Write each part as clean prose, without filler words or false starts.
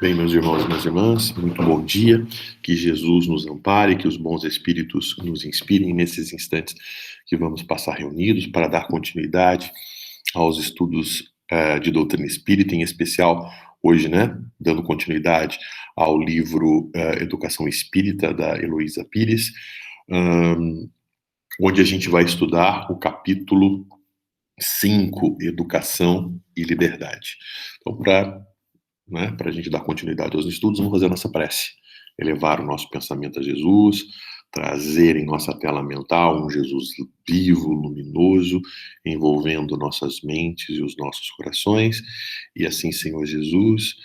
Bem, meus irmãos e minhas irmãs, muito bom dia, que Jesus nos ampare, que os bons espíritos nos inspirem nesses instantes que vamos passar reunidos para dar continuidade aos estudos de doutrina espírita, em especial hoje, né, dando continuidade ao livro Educação Espírita, da Heloísa Pires, onde a gente vai estudar o capítulo 5, Educação e Liberdade. Então, para a gente dar continuidade aos estudos, vamos fazer a nossa prece. Elevar o nosso pensamento a Jesus, trazer em nossa tela mental um Jesus vivo, luminoso, envolvendo nossas mentes e os nossos corações. E assim, Senhor Jesus,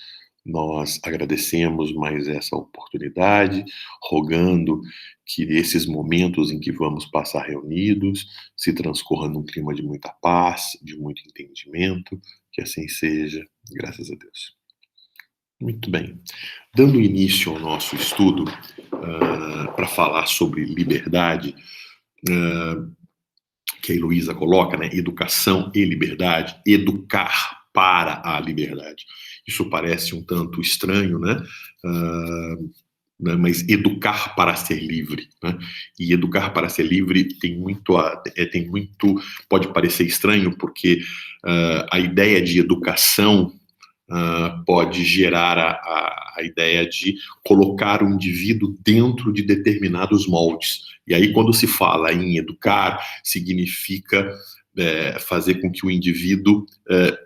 nós agradecemos mais essa oportunidade, rogando que esses momentos em que vamos passar reunidos se transcorram num clima de muita paz, de muito entendimento, que assim seja, graças a Deus. Muito bem. Dando início ao nosso estudo, para falar sobre liberdade, que a Heloísa coloca, né? Educação e liberdade, educar para a liberdade. Isso parece um tanto estranho, né? Mas educar para ser livre, né? E educar para ser livre tem muito, pode parecer estranho, porque a ideia de educação pode gerar a ideia de colocar o indivíduo dentro de determinados moldes. E aí, quando se fala em educar, significa fazer com que o indivíduo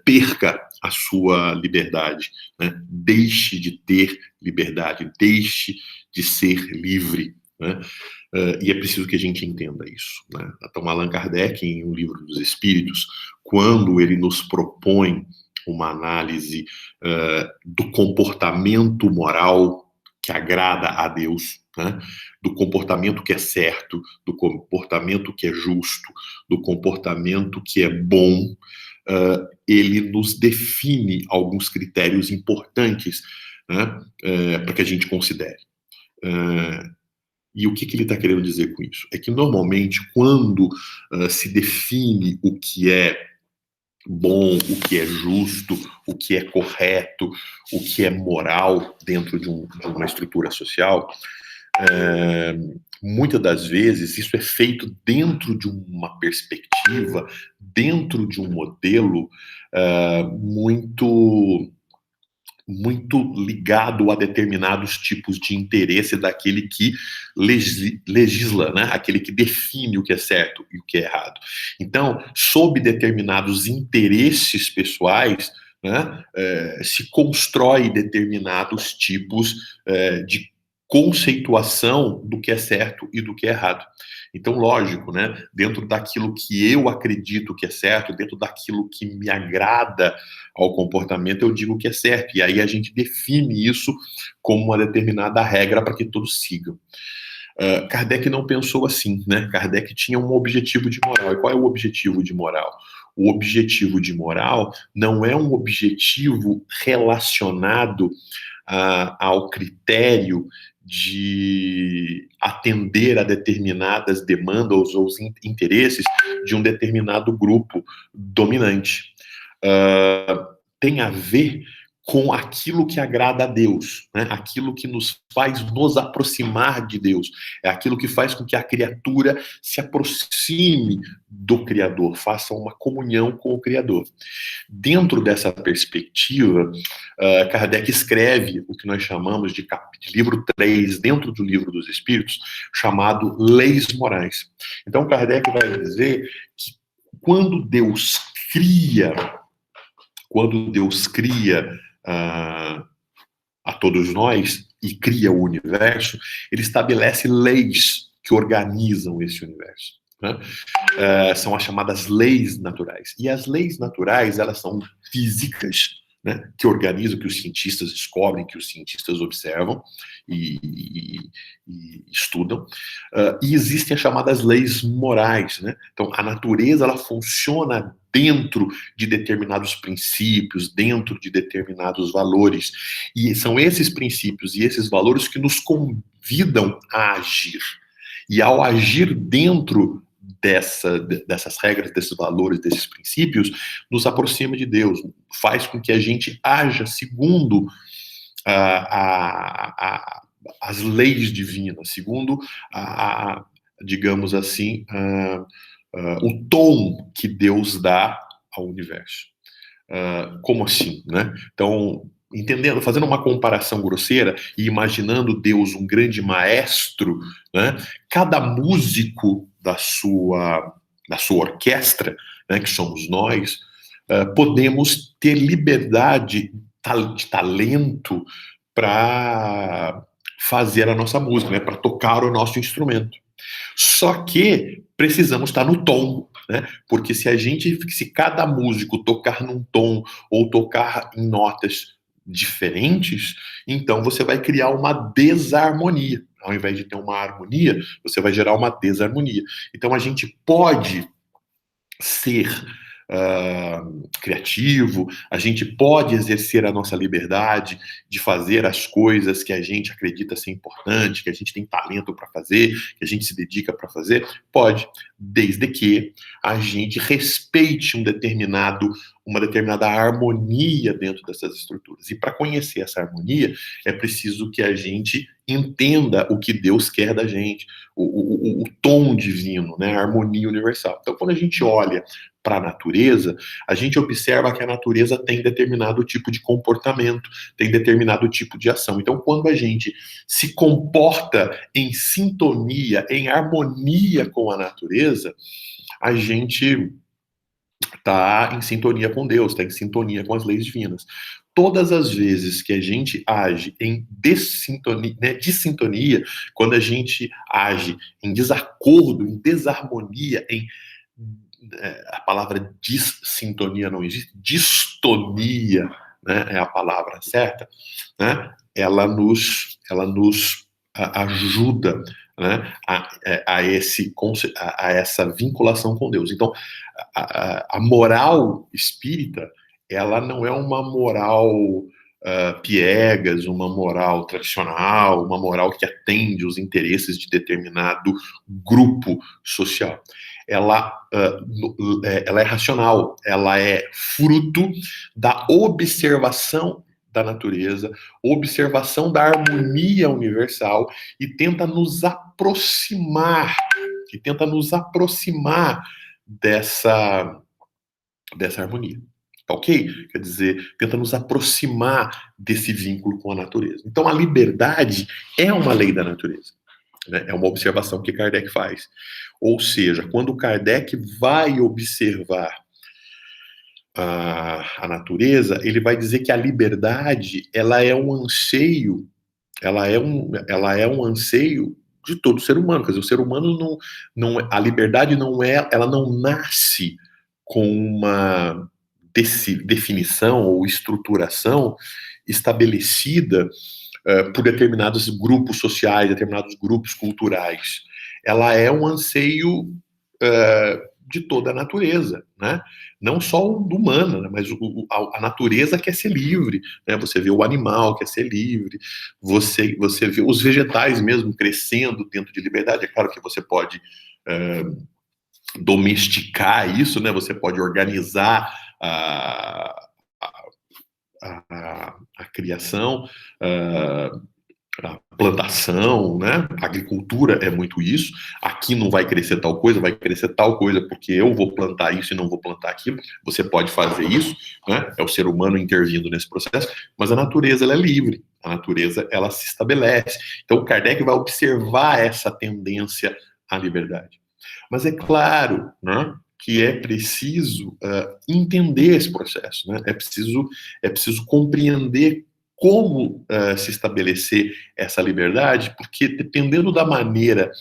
perca a sua liberdade, né? Deixe de ter liberdade, deixe de ser livre, né? E é preciso que a gente entenda isso, né? Então, Allan Kardec, em O Livro dos Espíritos, quando ele nos propõe uma análise do comportamento moral que agrada a Deus, né? Do comportamento que é certo, do comportamento que é justo, do comportamento que é bom, ele nos define alguns critérios importantes, né? Para que a gente considere. E o que ele está querendo dizer com isso? É que, normalmente, quando se define o que é bom, o que é justo, o que é correto, o que é moral dentro de uma estrutura social, muitas das vezes isso é feito dentro de uma perspectiva, dentro de um modelo muito ligado a determinados tipos de interesse daquele que legisla, né? Aquele que define o que é certo e o que é errado. Então, sob determinados interesses pessoais, né, se constrói determinados tipos de conceituação do que é certo e do que é errado. Então, lógico, né, dentro daquilo que eu acredito que é certo, dentro daquilo que me agrada ao comportamento, eu digo que é certo. E aí a gente define isso como uma determinada regra para que todos sigam. Kardec não pensou assim, né? Kardec tinha um objetivo de moral. E qual é o objetivo de moral? O objetivo de moral não é um objetivo relacionado ao critério de atender a determinadas demandas ou interesses de um determinado grupo dominante. Tem a ver com aquilo que agrada a Deus, né? Aquilo que nos faz nos aproximar de Deus, é aquilo que faz com que a criatura se aproxime do Criador, faça uma comunhão com o Criador. Dentro dessa perspectiva, Kardec escreve o que nós chamamos de livro 3, dentro do Livro dos Espíritos, chamado Leis Morais. Então, Kardec vai dizer que quando Deus cria a todos nós e cria o universo, ele estabelece leis que organizam esse universo, né? São as chamadas leis naturais. E as leis naturais, elas são físicas, né, que organizam, que os cientistas descobrem, que os cientistas observam e estudam. E existem as chamadas leis morais, né? Então, a natureza, ela funciona dentro de determinados princípios, dentro de determinados valores. E são esses princípios e esses valores que nos convidam a agir. E ao agir dentro dessas regras, desses valores, desses princípios, nos aproxima de Deus, faz com que a gente haja segundo as leis divinas, segundo, digamos assim, o tom que Deus dá ao universo. Como assim, né? Então, entendendo, fazendo uma comparação grosseira e imaginando Deus um grande maestro, né? Cada músico da sua orquestra, né, que somos nós, podemos ter liberdade de talento para fazer a nossa música, né, para tocar o nosso instrumento. Só que precisamos estar no tom, né? Porque se cada músico tocar num tom ou tocar em notas diferentes, então você vai criar uma desarmonia. Ao invés de ter uma harmonia, você vai gerar uma desarmonia. Então a gente pode ser criativo, a gente pode exercer a nossa liberdade de fazer as coisas que a gente acredita ser importante, que a gente tem talento para fazer, que a gente se dedica para fazer, pode, desde que a gente respeite uma determinada harmonia dentro dessas estruturas. E para conhecer essa harmonia, é preciso que a gente entenda o que Deus quer da gente, o tom divino, né, a harmonia universal. Então, quando a gente olha para a natureza, a gente observa que a natureza tem determinado tipo de comportamento, tem determinado tipo de ação. Então, quando a gente se comporta em sintonia, em harmonia com a natureza, a gente está em sintonia com Deus, está em sintonia com as leis divinas. Todas as vezes que a gente age em dessintonia, né, dissintonia, quando a gente age em desacordo, em desarmonia, a palavra dissintonia não existe, distonia, né, é a palavra certa, né, ela nos ajuda, né, a essa vinculação com Deus. Então, a moral espírita, ela não é uma moral piegas, uma moral tradicional, uma moral que atende os interesses de determinado grupo social. Ela é racional, ela é fruto da observação da natureza, observação da harmonia universal e tenta nos aproximar dessa harmonia. Ok? Quer dizer, tenta nos aproximar desse vínculo com a natureza. Então, a liberdade é uma lei da natureza, né? É uma observação que Kardec faz. Ou seja, quando Kardec vai observar a natureza, ele vai dizer que a liberdade, ela é um anseio, ela é um anseio de todo ser humano. Quer dizer, o ser humano a liberdade ela não nasce com uma definição ou estruturação estabelecida por determinados grupos sociais, determinados grupos culturais. Ela é um anseio de toda a natureza, né? Não só do humano, né? Mas a natureza quer ser livre, né? Você vê o animal quer ser livre, você vê os vegetais mesmo crescendo dentro de liberdade. É claro que você pode domesticar isso, né? Você pode organizar a criação, a plantação, né? A agricultura é muito isso. Aqui não vai crescer tal coisa, vai crescer tal coisa porque eu vou plantar isso e não vou plantar aquilo. Você pode fazer isso, né? É o ser humano intervindo nesse processo, mas a natureza ela é livre. A natureza ela se estabelece. Então Kardec vai observar essa tendência à liberdade. Mas é claro, né, que é preciso entender esse processo, né? É preciso compreender como se estabelecer essa liberdade, porque dependendo da maneira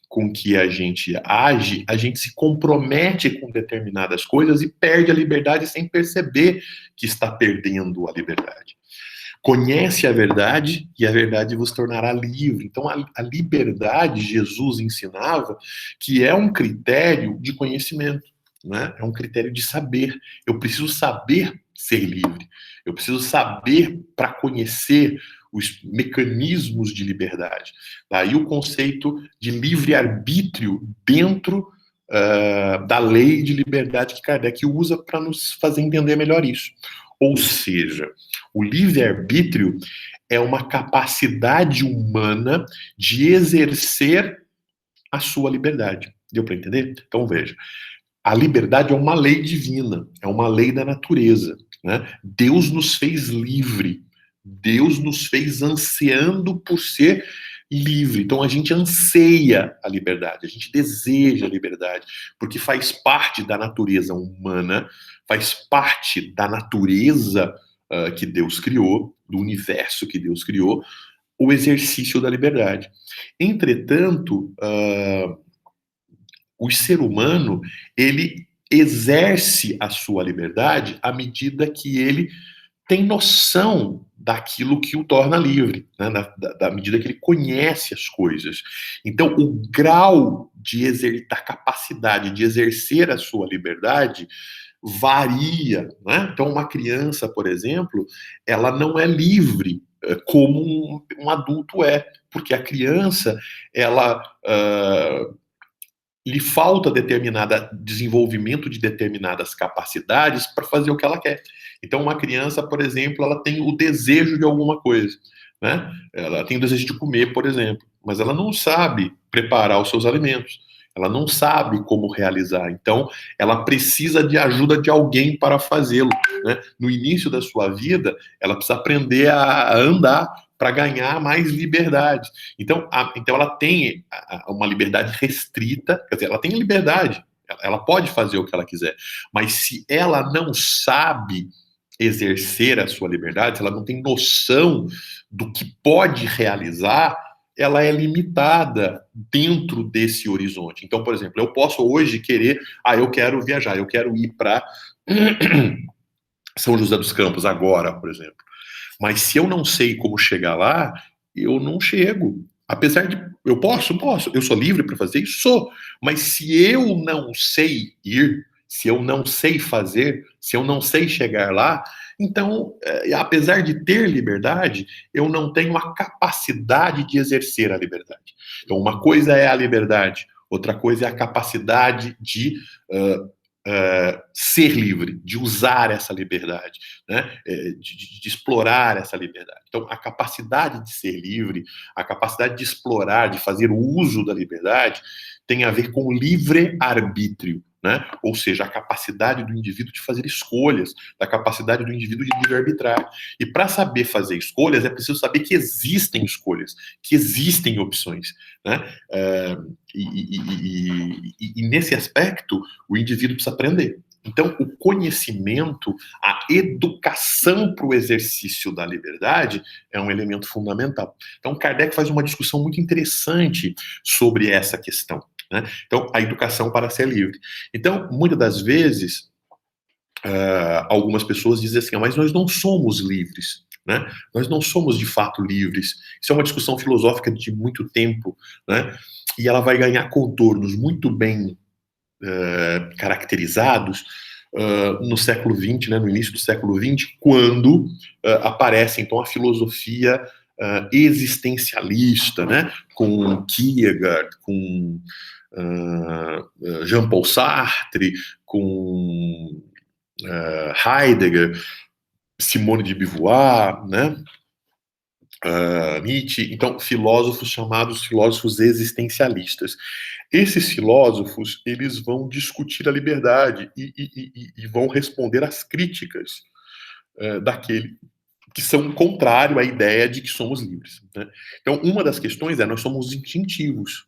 com que a gente age, a gente se compromete com determinadas coisas e perde a liberdade sem perceber que está perdendo a liberdade. Conhece a verdade e a verdade vos tornará livre. Então, a liberdade, Jesus ensinava que é um critério de conhecimento, né? É um critério de saber. Eu preciso saber ser livre. Eu preciso saber para conhecer os mecanismos de liberdade. Daí o conceito de livre-arbítrio dentro da lei de liberdade que Kardec usa para nos fazer entender melhor isso. Ou seja, o livre-arbítrio é uma capacidade humana de exercer a sua liberdade. Deu para entender? Então veja, a liberdade é uma lei divina, é uma lei da natureza, né? Deus nos fez livre, Deus nos fez ansiando por ser livre. Então a gente anseia a liberdade, a gente deseja a liberdade, porque faz parte da natureza humana, faz parte da natureza que Deus criou, do universo que Deus criou, o exercício da liberdade. Entretanto, o ser humano, ele exerce a sua liberdade à medida que ele tem noção daquilo que o torna livre, né? Da medida que ele conhece as coisas. Então, o grau da capacidade de exercer a sua liberdade varia, né? Então, uma criança, por exemplo, ela não é livre como um adulto é, porque a criança, ela lhe falta desenvolvimento de determinadas capacidades para fazer o que ela quer. Então, uma criança, por exemplo, ela tem o desejo de alguma coisa, né? Ela tem o desejo de comer, por exemplo, mas ela não sabe preparar os seus alimentos. Ela não sabe como realizar. Então, ela precisa de ajuda de alguém para fazê-lo, né? No início da sua vida, ela precisa aprender a andar para ganhar mais liberdade. Então ela tem uma liberdade restrita, quer dizer, ela tem liberdade, ela pode fazer o que ela quiser, mas se ela não sabe exercer a sua liberdade, se ela não tem noção do que pode realizar, ela é limitada dentro desse horizonte. Então, por exemplo, eu posso hoje querer, eu quero viajar, eu quero ir para São José dos Campos agora, por exemplo. Mas se eu não sei como chegar lá, eu não chego. Apesar de eu posso, eu sou livre para fazer isso, sou. Mas se eu não sei ir, se eu não sei fazer, se eu não sei chegar lá, então, apesar de ter liberdade, eu não tenho a capacidade de exercer a liberdade. Então, uma coisa é a liberdade, outra coisa é a capacidade de ser livre, de usar essa liberdade, né? De explorar essa liberdade. Então, a capacidade de ser livre, a capacidade de explorar, de fazer o uso da liberdade, tem a ver com livre-arbítrio, né? Ou seja, a capacidade do indivíduo de fazer escolhas, a capacidade do indivíduo de livre-arbitrar. E para saber fazer escolhas, é preciso saber que existem escolhas, que existem opções, né? E nesse aspecto, o indivíduo precisa aprender. Então, o conhecimento, a educação para o exercício da liberdade é um elemento fundamental. Então, Kardec faz uma discussão muito interessante sobre essa questão, né? Então, a educação para ser livre. Então, muitas das vezes, algumas pessoas dizem assim, mas nós não somos livres, né? Nós não somos de fato livres. Isso é uma discussão filosófica de muito tempo, né? E ela vai ganhar contornos muito bem caracterizados no século XX, né, no início do século XX, quando aparece então a filosofia existencialista, né, com Kierkegaard, com Jean-Paul Sartre, com Heidegger, Simone de Beauvoir, né, Nietzsche, então filósofos chamados filósofos existencialistas. Esses filósofos, eles vão discutir a liberdade e vão responder às críticas daquele que são contrário à ideia de que somos livres, né? Então, uma das questões é nós somos instintivos,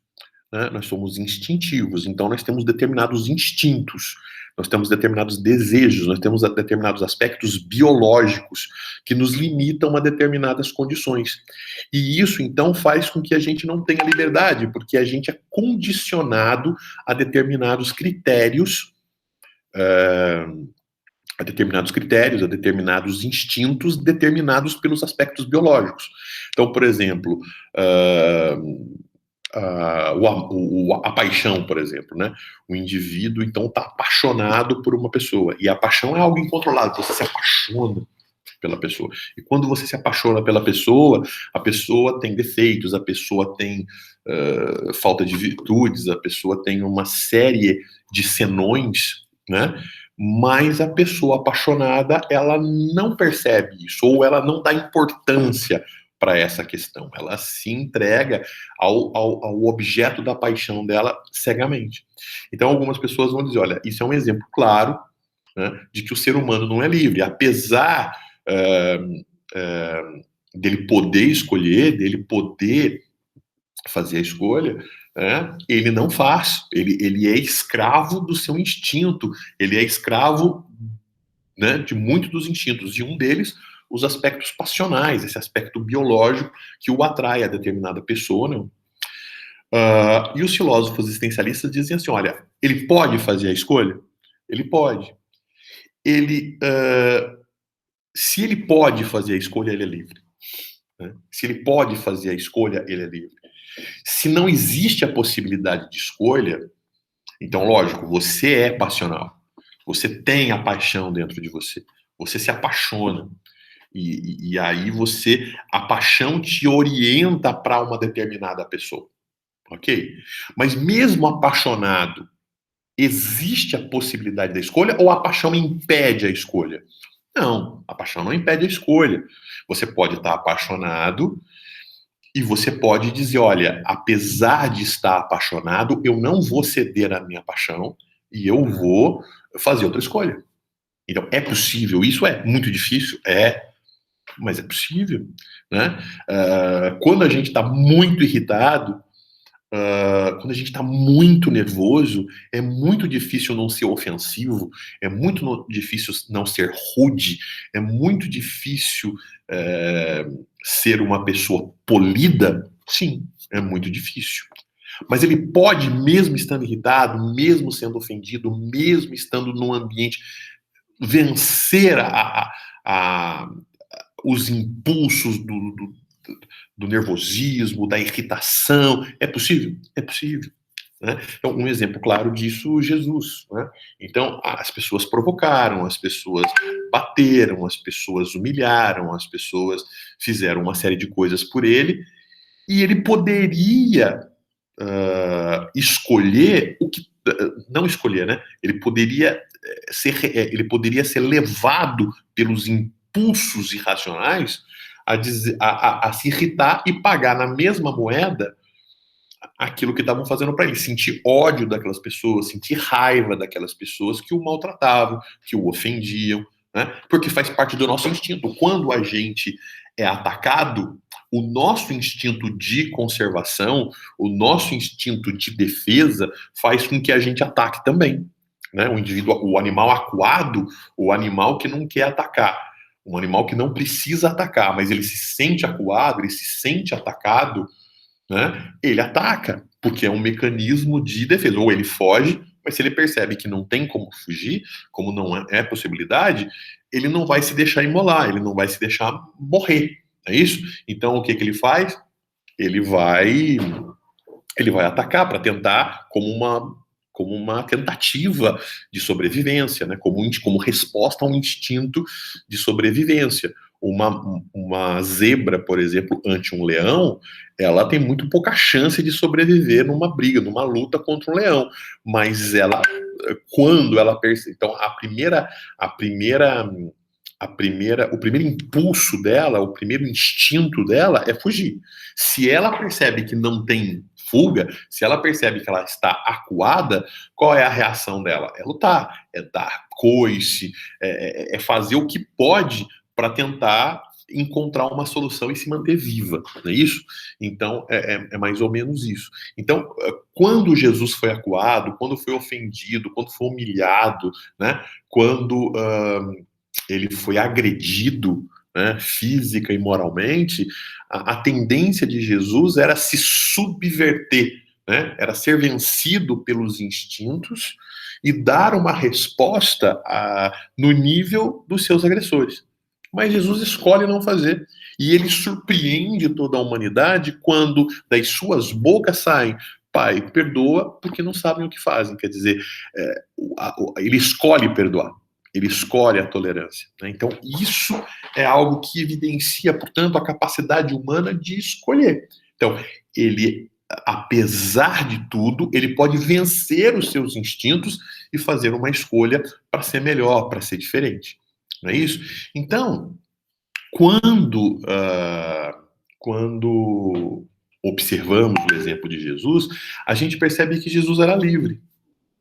né? Nós somos instintivos, então nós temos determinados instintos, nós temos determinados desejos, nós temos determinados aspectos biológicos que nos limitam a determinadas condições. E isso, então, faz com que a gente não tenha liberdade, porque a gente é condicionado a determinados critérios, a determinados instintos determinados pelos aspectos biológicos. Então, por exemplo, a paixão, por exemplo, né? O indivíduo, então, está apaixonado por uma pessoa. E a paixão é algo incontrolável. Você se apaixona pela pessoa. E quando você se apaixona pela pessoa, a pessoa tem defeitos, a pessoa tem falta de virtudes, a pessoa tem uma série de senões, né? Mas a pessoa apaixonada, ela não percebe isso, ou ela não dá importância para essa questão. Ela se entrega ao objeto da paixão dela cegamente. Então, algumas pessoas vão dizer, olha, isso é um exemplo claro, né, de que o ser humano não é livre. Apesar dele poder escolher, dele poder fazer a escolha, ele não faz. Ele é escravo do seu instinto. Ele é escravo, né, de muitos dos instintos. E um deles, os aspectos passionais, esse aspecto biológico que o atrai a determinada pessoa. Né? E os filósofos existencialistas dizem assim, olha, ele pode fazer a escolha? Ele pode. Se ele pode fazer a escolha, ele é livre. Né? Se ele pode fazer a escolha, ele é livre. Se não existe a possibilidade de escolha, então, lógico, você é passional. Você tem a paixão dentro de você. Você se apaixona. E aí a paixão te orienta para uma determinada pessoa. Ok? Mas mesmo apaixonado, existe a possibilidade da escolha ou a paixão impede a escolha? Não, a paixão não impede a escolha. Você pode estar apaixonado e você pode dizer, olha, apesar de estar apaixonado, eu não vou ceder à minha paixão e eu vou fazer outra escolha. Então, é possível. Isso é muito difícil? Mas é possível. Né? Quando a gente está muito irritado, quando a gente está muito nervoso, é muito difícil não ser ofensivo, é muito difícil não ser rude, é muito difícil ser uma pessoa polida. Sim, é muito difícil. Mas ele pode, mesmo estando irritado, mesmo sendo ofendido, mesmo estando num ambiente, vencer os impulsos do nervosismo, da irritação. É possível? É possível. Né? Então, um exemplo claro disso, Jesus. Né? Então, as pessoas provocaram, as pessoas bateram, as pessoas humilharam, as pessoas fizeram uma série de coisas por ele, e ele poderia escolher o que... Não escolher, né? Ele poderia ser levado pelos impulsos irracionais a se irritar e pagar na mesma moeda aquilo que estavam fazendo para ele, sentir ódio daquelas pessoas, sentir raiva daquelas pessoas que o maltratavam, que o ofendiam, né? Porque faz parte do nosso instinto. Quando a gente é atacado, o nosso instinto de conservação, o nosso instinto de defesa faz com que a gente ataque também. Né? O animal acuado, o animal que não quer atacar, um animal que não precisa atacar, mas ele se sente acuado, ele se sente atacado, né? Ele ataca, porque é um mecanismo de defesa. Ou ele foge, mas se ele percebe que não tem como fugir, como não é possibilidade, ele não vai se deixar imolar, ele não vai se deixar morrer. É isso? Então, o que ele faz? Ele vai atacar para tentar como uma tentativa de sobrevivência, né? como resposta a um instinto de sobrevivência. Uma zebra, por exemplo, ante um leão, ela tem muito pouca chance de sobreviver numa briga, numa luta contra um leão. Mas quando ela percebe... Então, o primeiro impulso dela, o primeiro instinto dela é fugir. Se ela percebe que não tem fuga, se ela percebe que ela está acuada, qual é a reação dela? É lutar, é dar coice, é fazer o que pode para tentar encontrar uma solução e se manter viva, não é isso? Então, é mais ou menos isso. Então, quando Jesus foi acuado, quando foi ofendido, quando foi humilhado, né? Quando ele foi agredido, né, física e moralmente, a tendência de Jesus era se subverter, né, era ser vencido pelos instintos e dar uma resposta no nível dos seus agressores. Mas Jesus escolhe não fazer. E ele surpreende toda a humanidade quando das suas bocas saem: Pai, perdoa, porque não sabem o que fazem. Quer dizer, ele escolhe perdoar. Ele escolhe a tolerância, né? Então, isso é algo que evidencia, portanto, a capacidade humana de escolher. Então, ele, apesar de tudo, ele pode vencer os seus instintos e fazer uma escolha para ser melhor, para ser diferente. Não é isso? Então, quando observamos o exemplo de Jesus, a gente percebe que Jesus era livre,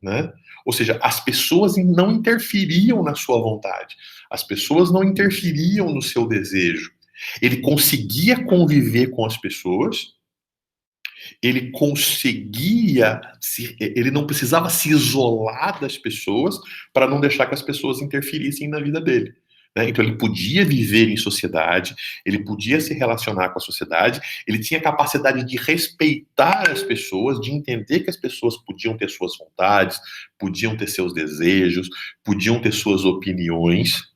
né? Ou seja, as pessoas não interferiam na sua vontade, as pessoas não interferiam no seu desejo. Ele conseguia conviver com as pessoas, ele não precisava se isolar das pessoas para não deixar que as pessoas interferissem na vida dele. Né? Então ele podia viver em sociedade, ele podia se relacionar com a sociedade, ele tinha capacidade de respeitar as pessoas, de entender que as pessoas podiam ter suas vontades, podiam ter seus desejos, podiam ter suas opiniões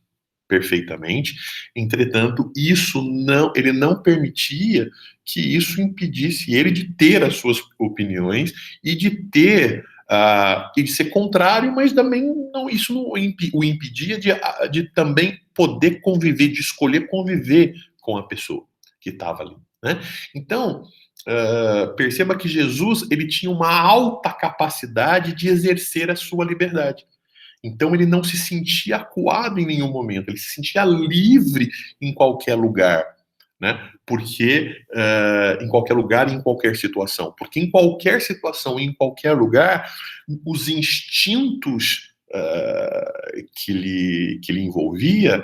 perfeitamente. Entretanto, ele não permitia que isso impedisse ele de ter as suas opiniões e de e de ser contrário, mas também isso não o impedia de também poder conviver, de escolher conviver com a pessoa que estava ali, né? Então, perceba que Jesus ele tinha uma alta capacidade de exercer a sua liberdade. Então ele não se sentia acuado em nenhum momento, ele se sentia livre em qualquer lugar, né? Porque em qualquer lugar e em qualquer situação, porque em qualquer situação e em qualquer lugar, os instintos que lhe envolvia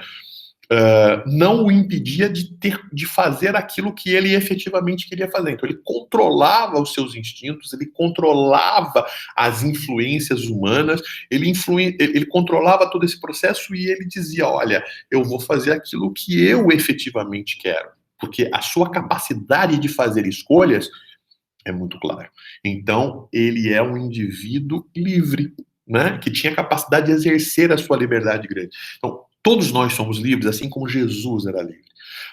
não o impedia de fazer aquilo que ele efetivamente queria fazer. Então, ele controlava os seus instintos, ele controlava as influências humanas, ele controlava todo esse processo e ele dizia: olha, eu vou fazer aquilo que eu efetivamente quero. Porque a sua capacidade de fazer escolhas é muito clara. Então, ele é um indivíduo livre, né? Que tinha capacidade de exercer a sua liberdade grande. Então, todos nós somos livres, assim como Jesus era livre.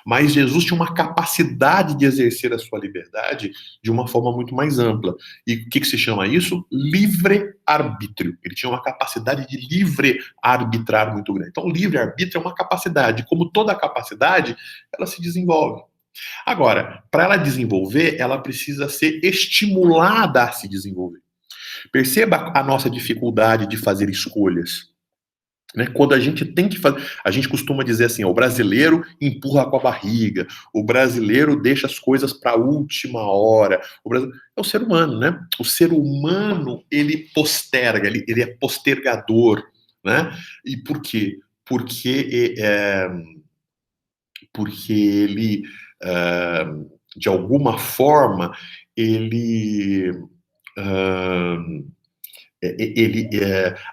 Mas Jesus tinha uma capacidade de exercer a sua liberdade de uma forma muito mais ampla. E o que se chama isso? Livre-arbítrio. Ele tinha uma capacidade de livre-arbitrar muito grande. Então, livre-arbítrio é uma capacidade. Como toda capacidade, ela se desenvolve. Agora, para ela desenvolver, ela precisa ser estimulada a se desenvolver. Perceba a nossa dificuldade de fazer escolhas. Né? Quando a gente tem que fazer, a gente costuma dizer assim: ó, o brasileiro empurra com a barriga, o brasileiro deixa as coisas para a última hora. É o ser humano, né? O ser humano ele posterga, ele é postergador, né? E por quê? Porque ele, de alguma forma, ele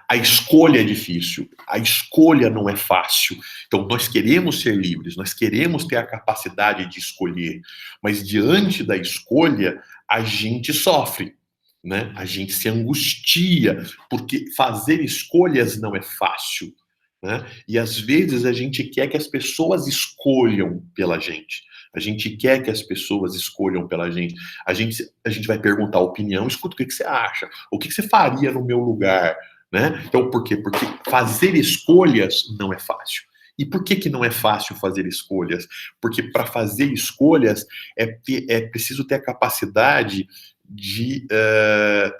a escolha é difícil, a escolha não é fácil. Então, nós queremos ser livres, nós queremos ter a capacidade de escolher, mas diante da escolha, a gente sofre, né? A gente se angustia, porque fazer escolhas não é fácil, né? E às vezes a gente quer que as pessoas escolham pela gente. A gente quer que as pessoas escolham pela gente. A gente vai perguntar a opinião, escuta, o que você acha? O que você faria no meu lugar? Né? Então, por quê? Porque fazer escolhas não é fácil. E por que não é fácil fazer escolhas? Porque para fazer escolhas é preciso ter a capacidade de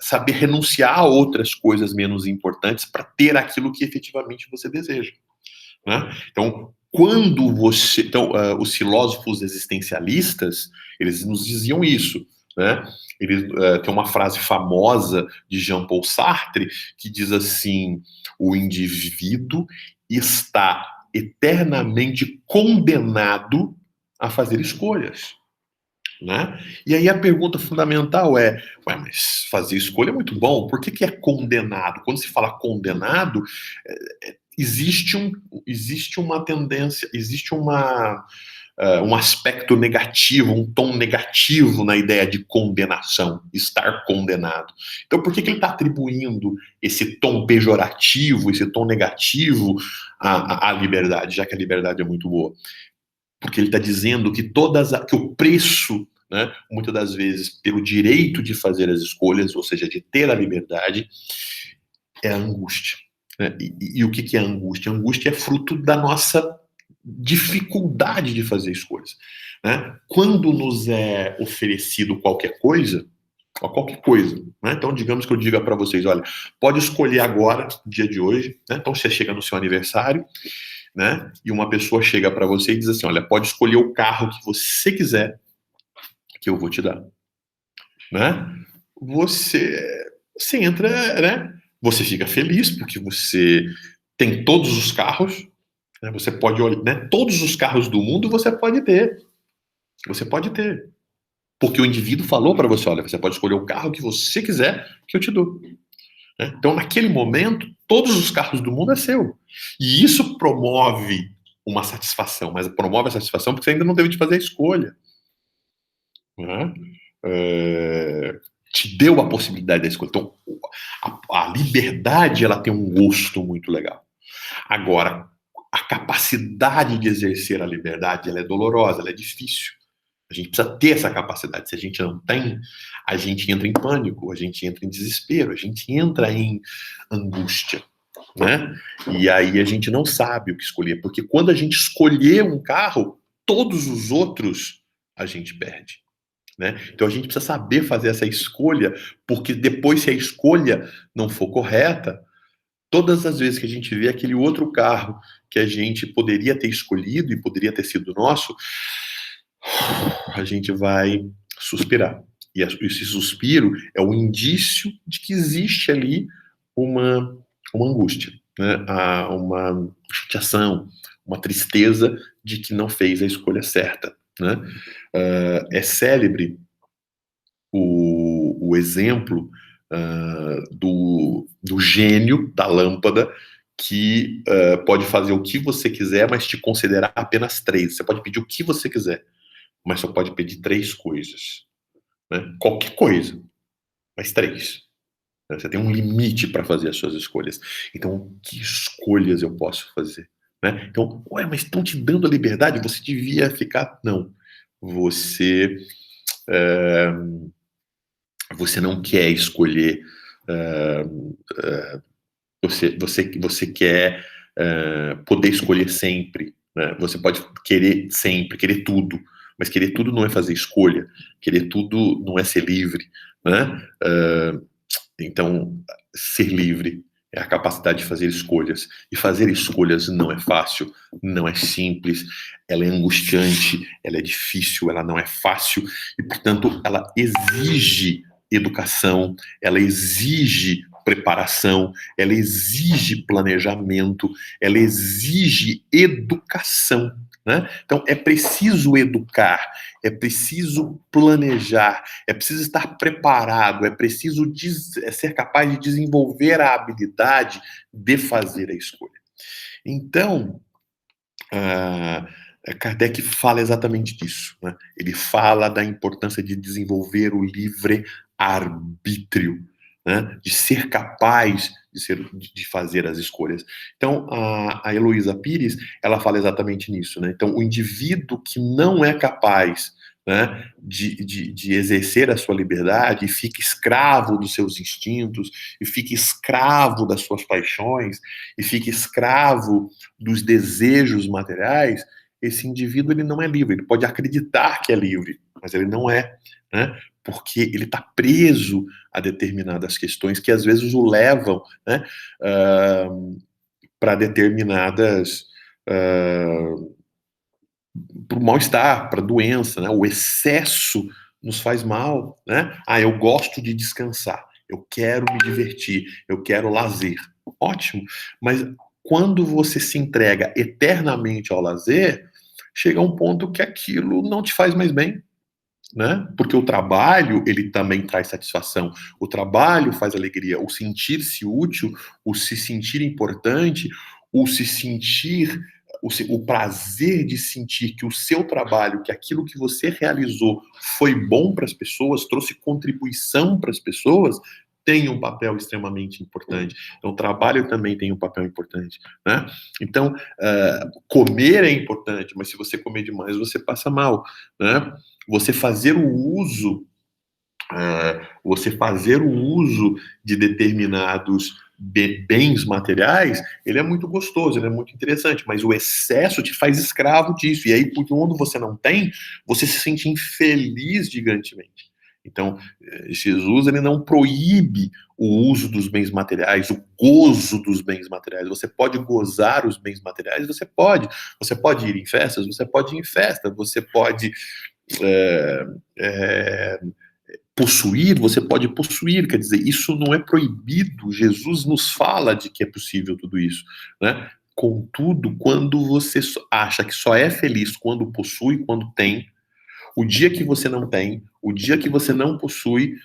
saber renunciar a outras coisas menos importantes para ter aquilo que efetivamente você deseja. Né? Então, os filósofos existencialistas, eles nos diziam isso, né? Tem uma frase famosa de Jean-Paul Sartre que diz assim: o indivíduo está eternamente condenado a fazer escolhas. Né? E aí a pergunta fundamental mas fazer escolha é muito bom, por que é condenado? Quando se fala condenado, existe uma tendência, existe um aspecto negativo, um tom negativo na ideia de condenação, estar condenado. Então, por que ele está atribuindo esse tom pejorativo, esse tom negativo à liberdade, já que a liberdade é muito boa? Porque ele está dizendo que que o preço, né, muitas das vezes, pelo direito de fazer as escolhas, ou seja, de ter a liberdade, é a angústia. né? E o que é angústia? A angústia é fruto da nossa dificuldade de fazer escolhas, né? Quando nos é oferecido qualquer coisa, né? Então, digamos que eu diga para vocês, olha, pode escolher agora, no dia de hoje, né? Então, você chega no seu aniversário, né? E uma pessoa chega para você e diz assim, olha, pode escolher o carro que você quiser, que eu vou te dar, né? Você entra, né? Você fica feliz porque você tem todos os carros, né? Você pode olhar, né? Todos os carros do mundo você pode ter. Você pode ter. Porque o indivíduo falou para você, olha, você pode escolher o carro que você quiser que eu te dou. Né? Então, naquele momento, todos os carros do mundo é seu. E isso promove uma satisfação, mas promove a satisfação porque você ainda não teve de fazer a escolha. Né? É, te deu a possibilidade da escolha. Então, a liberdade ela tem um gosto muito legal. Agora, a capacidade de exercer a liberdade ela é dolorosa, ela é difícil. A gente precisa ter essa capacidade. Se a gente não tem, a gente entra em pânico, a gente entra em desespero, a gente entra em angústia, né? E aí a gente não sabe o que escolher, porque quando a gente escolher um carro, todos os outros a gente perde. Né? Então a gente precisa saber fazer essa escolha, porque depois, se a escolha não for correta, todas as vezes que a gente vê aquele outro carro que a gente poderia ter escolhido e poderia ter sido nosso, a gente vai suspirar. E esse suspiro é o indício de que existe ali uma angústia, né? Uma chateação, uma tristeza de que não fez a escolha certa. Né? É célebre o exemplo do gênio da lâmpada que pode fazer o que você quiser, mas te considerar apenas três. Você pode pedir o que você quiser, mas só pode pedir três coisas. Né? Qualquer coisa, mas três. Né? Você tem um limite para fazer as suas escolhas. Então, que escolhas eu posso fazer? Né? Então, ué, mas estão te dando a liberdade, você devia ficar. Não. Você, é, você não quer escolher. É, você quer poder escolher sempre. Né? Você pode querer sempre, querer tudo. Mas querer tudo não é fazer escolha. Querer tudo não é ser livre. Né? Então, ser livre é a capacidade de fazer escolhas. E fazer escolhas não é fácil, não é simples, ela é angustiante, ela é difícil, ela não é fácil. E, portanto, ela exige educação, ela exige preparação, ela exige planejamento, ela exige educação. Né? Então, é preciso educar, é preciso planejar, é preciso estar preparado, é preciso ser capaz de desenvolver a habilidade de fazer a escolha. Então, Kardec fala exatamente disso. Né? Ele fala da importância de desenvolver o livre arbítrio, né? De ser capaz de fazer as escolhas. Então, a Heloísa Pires, ela fala exatamente nisso. Né? Então, o indivíduo que não é capaz, né, de exercer a sua liberdade e fica escravo dos seus instintos, e fica escravo das suas paixões, e fica escravo dos desejos materiais, esse indivíduo ele não é livre. Ele pode acreditar que é livre, mas ele não é, né? Porque ele está preso a determinadas questões que às vezes o levam, né, para determinadas para o mal-estar, para a doença, né? O excesso nos faz mal, né? Ah, eu gosto de descansar, eu quero me divertir, eu quero lazer. Ótimo, mas quando você se entrega eternamente ao lazer, chega um ponto que aquilo não te faz mais bem, né? Porque o trabalho, ele também traz satisfação. O trabalho faz alegria, o sentir-se útil, o se sentir importante, o se sentir o prazer de sentir que o seu trabalho, que aquilo que você realizou foi bom para as pessoas, trouxe contribuição para as pessoas, tem um papel extremamente importante. Então, o trabalho também tem um papel importante. Né? Então, comer é importante, mas se você comer demais, você passa mal. Né? Você fazer o uso de determinados bens materiais, ele é muito gostoso, ele é muito interessante, mas o excesso te faz escravo disso, e aí, quando você não tem, você se sente infeliz gigantemente. Então, Jesus, ele não proíbe o uso dos bens materiais, o gozo dos bens materiais. Você pode gozar os bens materiais, você pode. Você pode ir em festas, você pode ir em festa. Você pode é, é, possuir, você pode possuir. Quer dizer, isso não é proibido. Jesus nos fala de que é possível tudo isso, né? Contudo, quando você acha que só é feliz quando possui, quando tem, o dia que você não tem, o dia que você não possui,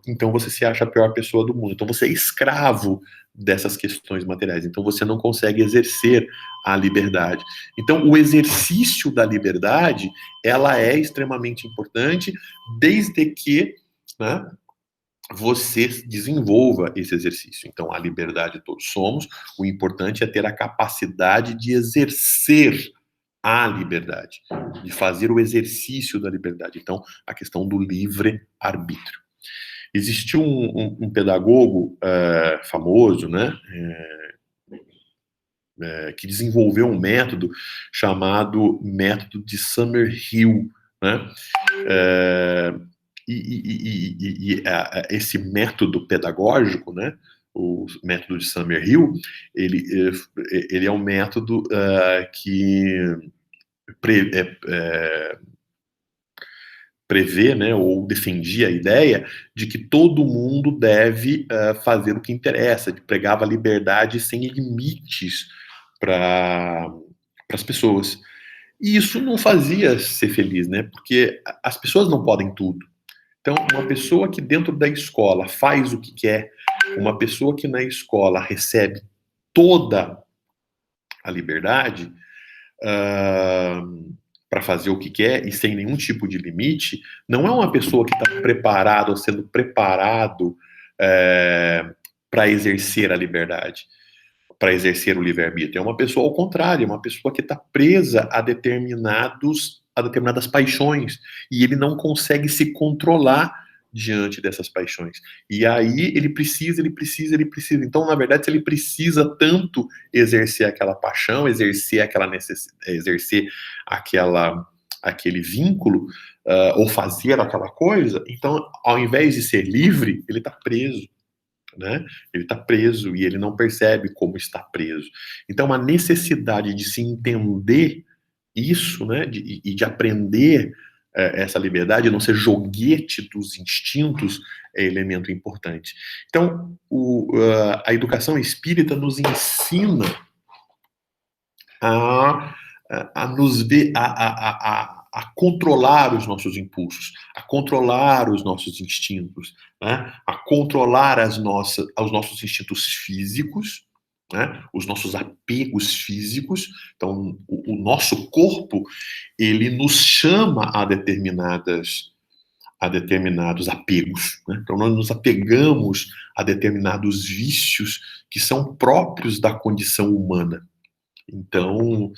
então você se acha a pior pessoa do mundo. Então você é escravo dessas questões materiais. Então você não consegue exercer a liberdade. Então o exercício da liberdade, ela é extremamente importante, desde que, né, você desenvolva esse exercício. Então a liberdade todos somos. O importante é ter a capacidade de exercer a liberdade, de fazer o exercício da liberdade. Então, a questão do livre-arbítrio. Existiu um pedagogo famoso, né, que desenvolveu um método chamado método de Summerhill, né? Esse método pedagógico, né, o método de Summerhill, ele é um método que prevê, né, ou defendia a ideia de que todo mundo deve fazer o que interessa, de pregava a liberdade sem limites para as pessoas. E isso não fazia ser feliz, né? Porque as pessoas não podem tudo. Então, uma pessoa que dentro da escola faz o que quer, uma pessoa que na escola recebe toda a liberdade, para fazer o que quer e sem nenhum tipo de limite, não é uma pessoa que está preparada ou sendo preparado para exercer a liberdade, para exercer o livre-arbítrio. É uma pessoa ao contrário, é uma pessoa que está presa a determinadas paixões e ele não consegue se controlar diante dessas paixões. E aí ele precisa. Então, na verdade, se ele precisa tanto exercer aquela paixão, exercer aquela necessidade, exercer aquele vínculo, ou fazer aquela coisa, então, ao invés de ser livre, ele está preso. Né? Ele está preso e ele não percebe como está preso. Então, a necessidade de se entender isso, né, e de aprender essa liberdade, não ser joguete dos instintos, é elemento importante. Então, a educação espírita nos ensina a nos ver, a controlar os nossos impulsos, a controlar os nossos instintos, né? A controlar os nossos instintos físicos, né? Os nossos apegos físicos. Então, o nosso corpo, ele nos chama a determinados apegos. Né? Então, nós nos apegamos a determinados vícios que são próprios da condição humana. Então,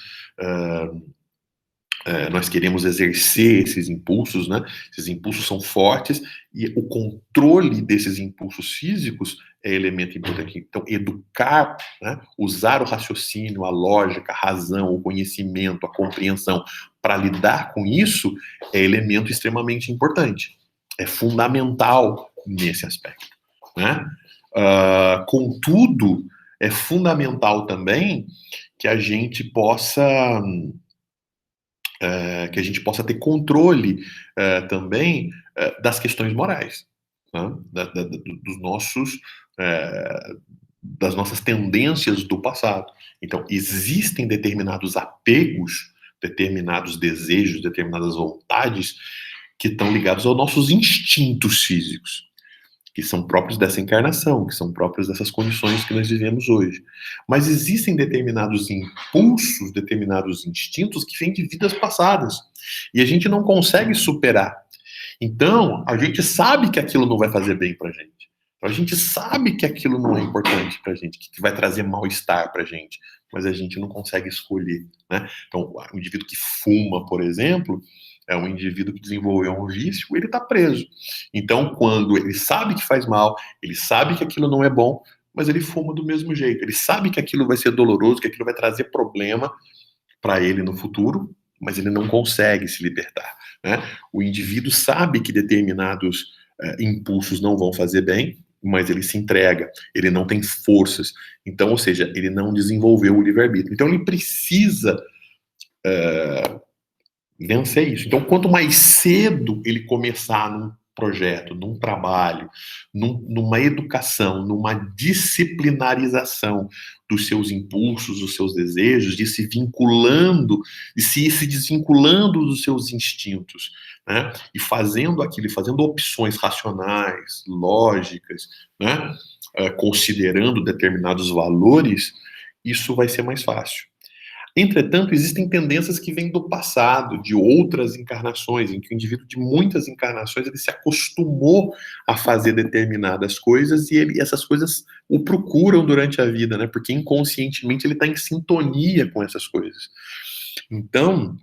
nós queremos exercer esses impulsos, né? Esses impulsos são fortes e o controle desses impulsos físicos é elemento importante. Então, educar, né? Usar o raciocínio, a lógica, a razão, o conhecimento, a compreensão para lidar com isso é elemento extremamente importante. É fundamental nesse aspecto, né? Contudo, é fundamental também que a gente possa ter controle também das questões morais, né? Dos nossos das nossas tendências do passado. Então, existem determinados apegos, determinados desejos, determinadas vontades que estão ligados aos nossos instintos físicos, que são próprios dessa encarnação, que são próprios dessas condições que nós vivemos hoje. Mas existem determinados impulsos, determinados instintos que vêm de vidas passadas, e a gente não consegue superar. Então, a gente sabe que aquilo não vai fazer bem pra gente. A gente sabe que aquilo não é importante pra gente, que vai trazer mal-estar pra gente, mas a gente não consegue escolher, né? Então, o indivíduo que fuma, por exemplo, é um indivíduo que desenvolveu um vício, ele está preso. Então, quando ele sabe que faz mal, ele sabe que aquilo não é bom, mas ele fuma do mesmo jeito. Ele sabe que aquilo vai ser doloroso, que aquilo vai trazer problema para ele no futuro, mas ele não consegue se libertar, né? O indivíduo sabe que determinados impulsos não vão fazer bem, mas ele se entrega, ele não tem forças. Então, ou seja, ele não desenvolveu o livre-arbítrio. Então, ele precisa vencer isso. Então, quanto mais cedo ele começar num projeto, num trabalho, numa educação, numa disciplinarização dos seus impulsos, dos seus desejos, de se vinculando, de se ir se desvinculando dos seus instintos, né? E fazendo aquilo, fazendo opções racionais, lógicas, né? Considerando determinados valores, isso vai ser mais fácil. Entretanto, existem tendências que vêm do passado, de outras encarnações, em que o indivíduo de muitas encarnações ele se acostumou a fazer determinadas coisas e essas coisas o procuram durante a vida, né? Porque inconscientemente ele está em sintonia com essas coisas. Então,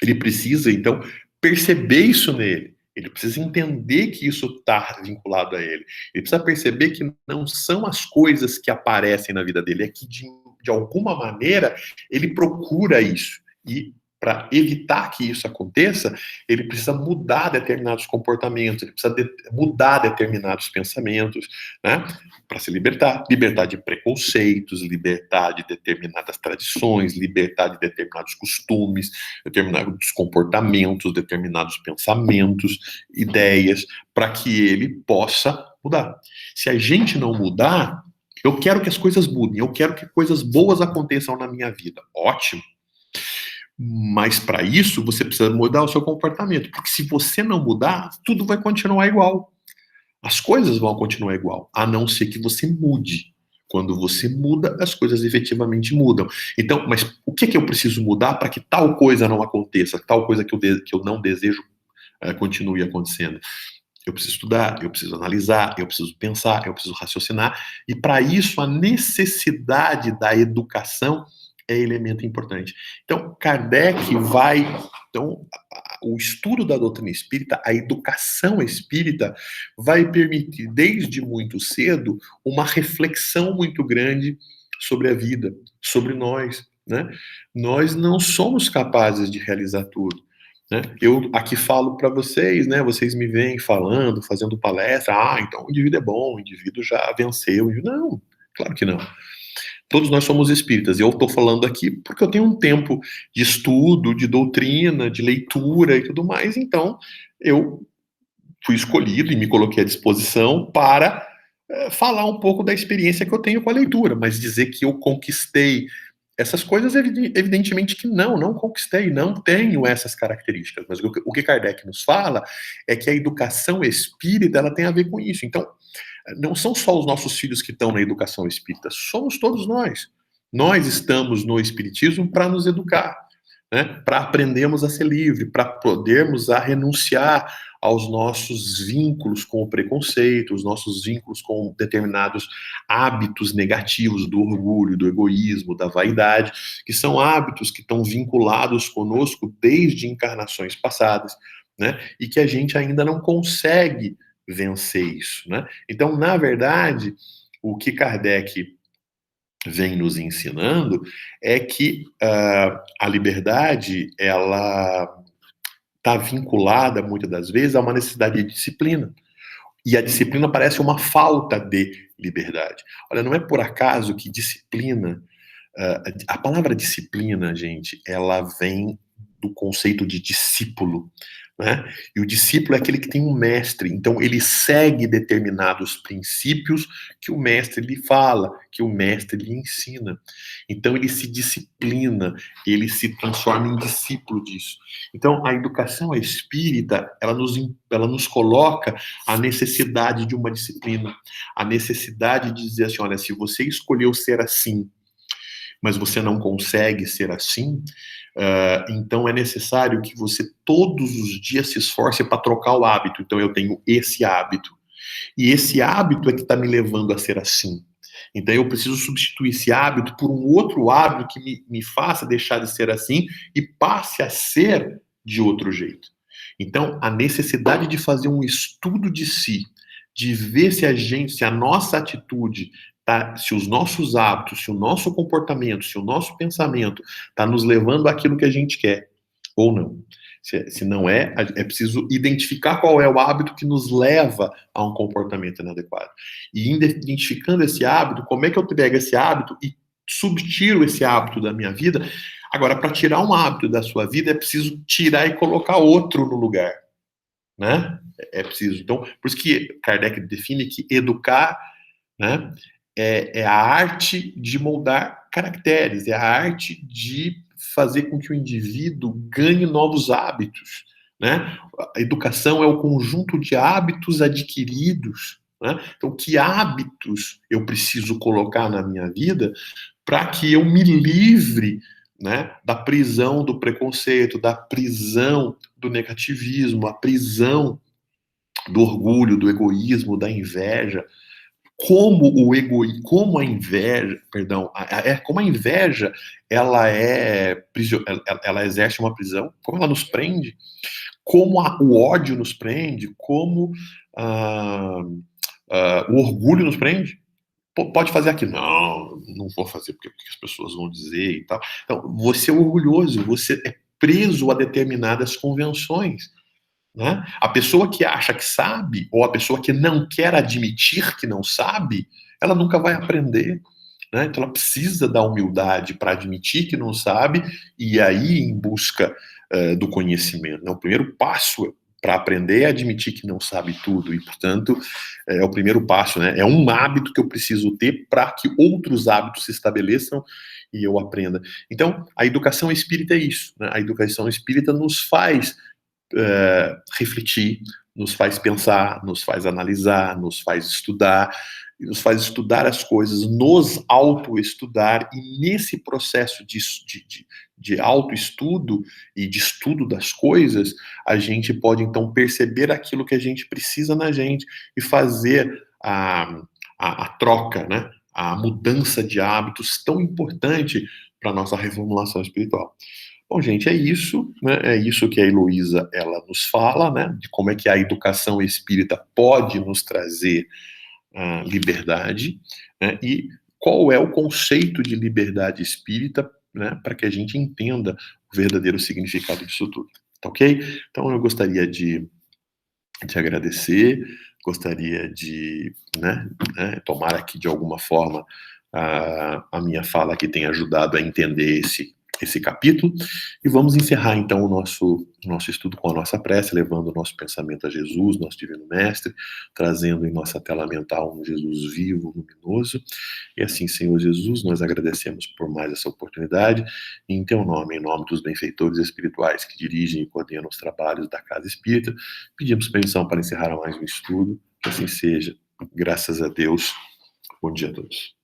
ele precisa, então, perceber isso nele. Ele precisa entender que isso está vinculado a ele. Ele precisa perceber que não são as coisas que aparecem na vida dele, é que de alguma maneira ele procura isso. E para evitar que isso aconteça, ele precisa mudar determinados comportamentos, ele precisa mudar determinados pensamentos, né? Para se libertar. Libertar de preconceitos, libertar de determinadas tradições, libertar de determinados costumes, determinados comportamentos, determinados pensamentos, ideias, para que ele possa mudar. Se a gente não mudar, eu quero que as coisas mudem, eu quero que coisas boas aconteçam na minha vida. Ótimo. Mas para isso você precisa mudar o seu comportamento, porque se você não mudar, tudo vai continuar igual. As coisas vão continuar igual, a não ser que você mude. Quando você muda, as coisas efetivamente mudam. Então, mas o que eu preciso mudar para que tal coisa não aconteça, tal coisa que eu não desejo continue acontecendo? Eu preciso estudar, eu preciso analisar, eu preciso pensar, eu preciso raciocinar, e para isso a necessidade da educação é elemento importante. Então, Kardec vai. Então, o estudo da doutrina espírita, a educação espírita, vai permitir, desde muito cedo, uma reflexão muito grande sobre a vida, sobre nós, né? Nós não somos capazes de realizar tudo. Né? Eu aqui falo para vocês, né? Vocês me veem falando, fazendo palestra. Ah, então o indivíduo é bom, o indivíduo já venceu. Não, claro que não. Todos nós somos espíritas. E eu estou falando aqui porque eu tenho um tempo de estudo, de doutrina, de leitura e tudo mais. Então, eu fui escolhido e me coloquei à disposição para falar um pouco da experiência que eu tenho com a leitura, mas dizer que eu conquistei essas coisas, evidentemente que não conquistei, não tenho essas características. Mas o que Kardec nos fala é que a educação espírita ela tem a ver com isso. Então, não são só os nossos filhos que estão na educação espírita, somos todos nós. Nós estamos no espiritismo para nos educar, né? Para aprendermos a ser livre, para podermos renunciar aos nossos vínculos com o preconceito, os nossos vínculos com determinados hábitos negativos do orgulho, do egoísmo, da vaidade, que são hábitos que estão vinculados conosco desde encarnações passadas, né? E que a gente ainda não consegue vencer isso, né? Então, na verdade, o que Kardec vem nos ensinando é que a liberdade ela está vinculada muitas das vezes a uma necessidade de disciplina. E a disciplina parece uma falta de liberdade. Olha, não é por acaso que disciplina, a palavra disciplina, gente, ela vem do conceito de discípulo, né? E o discípulo é aquele que tem um mestre, então ele segue determinados princípios que o mestre lhe fala, que o mestre lhe ensina. Então ele se disciplina, ele se transforma em discípulo disso. Então a educação espírita, ela nos coloca a necessidade de uma disciplina, a necessidade de dizer assim, olha, se você escolheu ser assim, mas você não consegue ser assim, então é necessário que você todos os dias se esforce para trocar o hábito. Então eu tenho esse hábito. E esse hábito é que está me levando a ser assim. Então eu preciso substituir esse hábito por um outro hábito que me faça deixar de ser assim e passe a ser de outro jeito. Então a necessidade de fazer um estudo de si, de ver se a nossa atitude tá, se os nossos hábitos, se o nosso comportamento, se o nosso pensamento está nos levando àquilo que a gente quer ou não. Se não é, é preciso identificar qual é o hábito que nos leva a um comportamento inadequado. E identificando esse hábito, como é que eu pego esse hábito e subtiro esse hábito da minha vida? Agora, para tirar um hábito da sua vida, é preciso tirar e colocar outro no lugar, né? É preciso. Então, por isso que Kardec define que educar, né, é a arte de moldar caracteres, é a arte de fazer com que o indivíduo ganhe novos hábitos, né? A educação é o conjunto de hábitos adquiridos, né? Então, que hábitos eu preciso colocar na minha vida para que eu me livre, né, da prisão do preconceito, da prisão do negativismo, a prisão do orgulho, do egoísmo, da inveja. Como a inveja, perdão, como a inveja, ela exerce uma prisão, como ela nos prende, como o ódio nos prende, como ah, o orgulho nos prende. Pode fazer aqui, não vou fazer porque as pessoas vão dizer e tal. Então, você é orgulhoso, você é preso a determinadas convenções, né? A pessoa que acha que sabe, ou a pessoa que não quer admitir que não sabe, ela nunca vai aprender. Né? Então ela precisa da humildade para admitir que não sabe e aí em busca do conhecimento. Né? O primeiro passo para aprender é admitir que não sabe tudo e, portanto, é o primeiro passo. Né? É um hábito que eu preciso ter para que outros hábitos se estabeleçam e eu aprenda. Então, a educação espírita é isso. Né? A educação espírita nos faz refletir, nos faz pensar, nos faz analisar, nos faz estudar as coisas, nos autoestudar, e nesse processo de autoestudo e de estudo das coisas, a gente pode então perceber aquilo que a gente precisa na gente e fazer a troca, né? A mudança de hábitos tão importante para a nossa reformulação espiritual. Bom, gente, é isso, né? É isso que a Heloísa ela nos fala, né? De como é que a educação espírita pode nos trazer liberdade, né? E qual é o conceito de liberdade espírita, né? Para que a gente entenda o verdadeiro significado disso tudo, tá ok? Então eu gostaria de te agradecer, gostaria de, tomar aqui de alguma forma a minha fala que tenha ajudado a entender esse capítulo, e vamos encerrar então o nosso estudo com a nossa prece, levando o nosso pensamento a Jesus, nosso Divino Mestre, trazendo em nossa tela mental um Jesus vivo, luminoso, e assim, Senhor Jesus, nós agradecemos por mais essa oportunidade, e em Teu nome, em nome dos benfeitores espirituais que dirigem e coordenam os trabalhos da Casa Espírita, pedimos permissão para encerrar mais um estudo, que assim seja, graças a Deus, bom dia a todos.